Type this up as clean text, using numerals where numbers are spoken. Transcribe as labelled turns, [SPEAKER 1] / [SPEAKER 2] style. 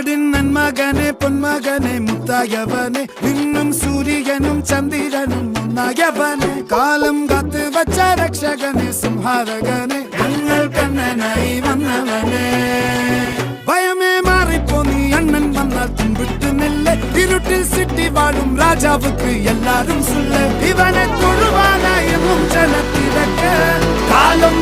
[SPEAKER 1] നാടിൻ നന്മകനെ പൊന്മകനെ മുത്തായവനെ നിന്നും സൂര്യനും ചന്ദ്രനും ഒന്നായവനെ കാലം കാത്ത് വച്ച രക്ഷകനെ സംഹാരകനെ ഞങ്ങൾ കണ്ണനായി വന്നവനെ ഭയമേ മാറിപ്പോ നീ അണ്ണൻ വന്നാൽ തുമ്പിട്ട് നെല്ല് ഇരുട്ടിൽ സിറ്റി വാഴും രാജാവുക്ക് എല്ലാരും സുല്ല് ഇവനെ തൊഴുവാനായും ജനത്തിരക്ക് കാലം